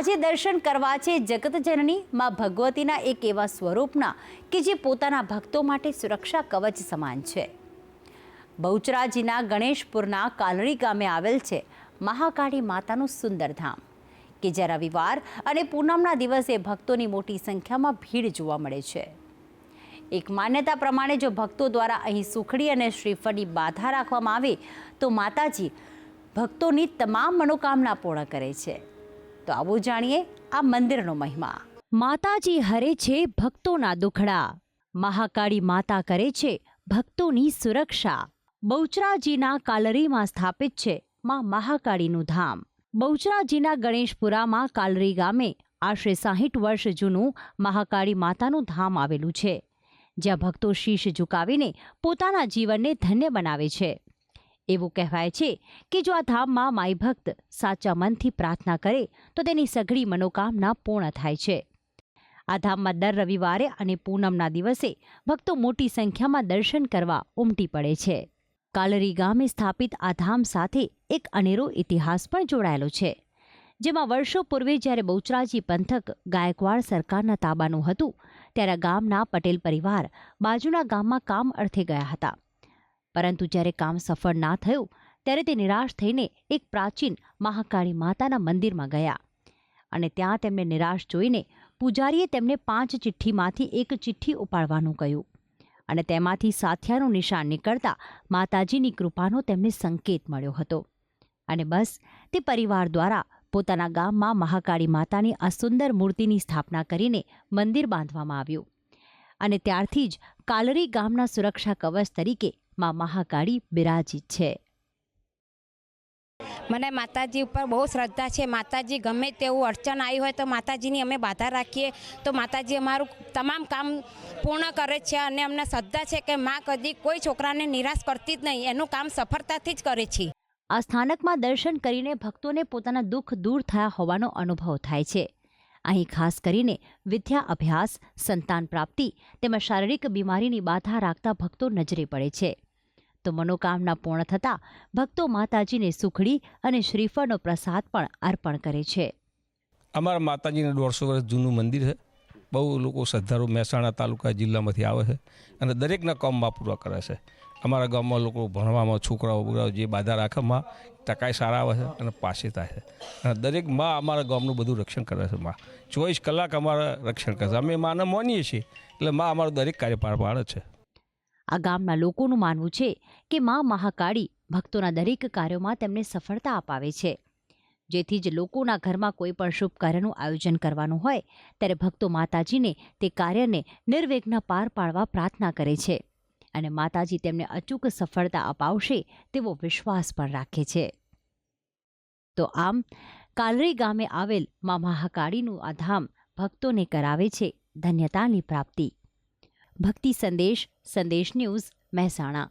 આજે દર્શન કરવા છે જગતજનની માં ભગવતીના એક એવા સ્વરૂપના કે જે પોતાના ભક્તો માટે સુરક્ષા કવચ સમાન છે। બહુચરાજીના ગણેશપુરના કાલરી ગામે આવેલ છે મહાકાળી માતાનું સુંદર ધામ કે જ્યાં રવિવાર અને પૂનમના દિવસે ભક્તોની મોટી સંખ્યામાં ભીડ જોવા મળે છે। એક માન્યતા પ્રમાણે જો ભક્તો દ્વારા અહીં સુખડી અને શ્રીફળની બાધા રાખવામાં આવે તો માતાજી ભક્તોની તમામ મનોકામના પૂર્ણ કરે છે। તો આવો જાણીએ આ મંદિરનો મહિમા। માતાજી હરે છે ભક્તોના દુખડા, મહાકાળી માતા કરે છે ભક્તોની સુરક્ષા। બહુચરાજીના કાલરીમાં સ્થાપિત છે માં મહાકાળીનું ધામ। બહુચરાજીના ગણેશપુરામાં કાલરી ગામે આશરે 60 વર્ષ જૂનું મહાકાળી માતાનું ધામ આવેલું છે, જ્યાં ભક્તો શીશ ઝુકાવીને પોતાના જીવનને ધન્ય બનાવે છે। એવું કહેવાય છે કે જો આ ધામમાં માઈ ભક્ત સાચા મનથી પ્રાર્થના કરે તો તેની સઘળી મનોકામના પૂર્ણ થાય છે। આ ધામમાં દર રવિવારે અને પૂનમના દિવસે ભક્તો મોટી સંખ્યામાં દર્શન કરવા ઉમટી પડે છે। કાલરી ગામે સ્થાપિત આ ધામ સાથે એક અનેરો ઇતિહાસ પણ જોડાયેલો છે, જેમાં વર્ષો પૂર્વે જ્યારે બહુચરાજી પંથક ગાયકવાડ સરકારના તાબાનું હતું ત્યારે ગામના પટેલ પરિવાર બાજુના ગામમાં કામ અર્થે ગયા હતા, પરંતુ જ્યારે કામ સફળ ના થયું ત્યારે તે નિરાશ થઈને એક પ્રાચીન મહાકાળી માતાના મંદિરમાં ગયા અને ત્યાં તેમને નિરાશ જોઈને પૂજારીએ તેમને 5 ચિઠ્ઠીમાંથી એક ચિઠ્ઠી ઉપાડવાનું કહ્યું અને તેમાંથી સાથિયાનું નિશાન નીકળતા માતાજીની કૃપાનો તેમને સંકેત મળ્યો હતો અને બસ તે પરિવાર દ્વારા પોતાના ગામમાં મહાકાળી માતાની આ સુંદર મૂર્તિની સ્થાપના કરીને મંદિર બાંધવામાં આવ્યું અને ત્યારથી જ કાલરી ગામના સુરક્ષા કવચ તરીકે માં મહાકાળી બિરાજિત છે। મને માતાજી ઉપર બહુ શ્રદ્ધા છે। માતાજી ગમે તેવું અડચણ આવી હોય તો માતાજીની અમે બાધા રાખીએ તો માતાજી અમારું તમામ કામ પૂર્ણ કરે છે અને અમને શ્રદ્ધા છે કે માં કદી કોઈ છોકરાને નિરાશ કરતી જ નહીં, એનું કામ સફળતાથી જ કરે છે। આ સ્થાનકમાં દર્શન કરીને ભક્તોને પોતાના દુઃખ દૂર થયા હોવાનો અનુભવ થાય છે। અહીં ખાસ કરીને વિદ્યા અભ્યાસ, સંતાન પ્રાપ્તિ તેમજ શારીરિક બીમારીની બાધા રાખતા ભક્તો નજરે પડે છે, તો મનોકામના પૂર્ણ થતાં ભક્તો માતાજીને સુખડી અને શ્રીફળનો પ્રસાદ પણ અર્પણ કરે છે। અમારા માતાજીને 150 વર્ષ જૂનું મંદિર છે। બહુ લોકો શ્રદ્ધાળુ મહેસાણા તાલુકા જિલ્લામાંથી આવે છે અને દરેકના કામમાં પૂરા કરે છે। અમારા ગામમાં લોકો ભણવામાં છોકરાઓ જે બાધા રાખવામાં ટકાઈ સારા આવે છે અને પાસે થાય છે અને દરેક માં અમારા ગામનું બધું રક્ષણ કરે છે। માં 24 કલાક અમારા રક્ષણ કરે છે। અમે માને માનીએ છીએ એટલે માં અમારું દરેક કાર્ય પાર પાડે છે। આ ગામના લોકોનું માનવું છે કે માં મહાકાળી ભક્તોના દરેક કાર્યોમાં તેમને સફળતા અપાવે છે, જેથી જ લોકોના ઘરમાં કોઈ પણ શુભ કાર્યનું આયોજન કરવાનું હોય ત્યારે ભક્તો માતાજીને તે કાર્યને નિર્વિઘ્ન પાર પાડવા પ્રાર્થના કરે છે અને માતાજી તેમને અચૂક સફળતા અપાવશે તેવો વિશ્વાસ પણ રાખે છે। તો આમ કાલરી ગામે આવેલ માં મહાકાળીનું આ ધામ ભક્તોને કરાવે છે ધન્યતાની પ્રાપ્તિ। ભક્તિ સંદેશ, સંદેશ ન્યૂઝ, મહેસાણા।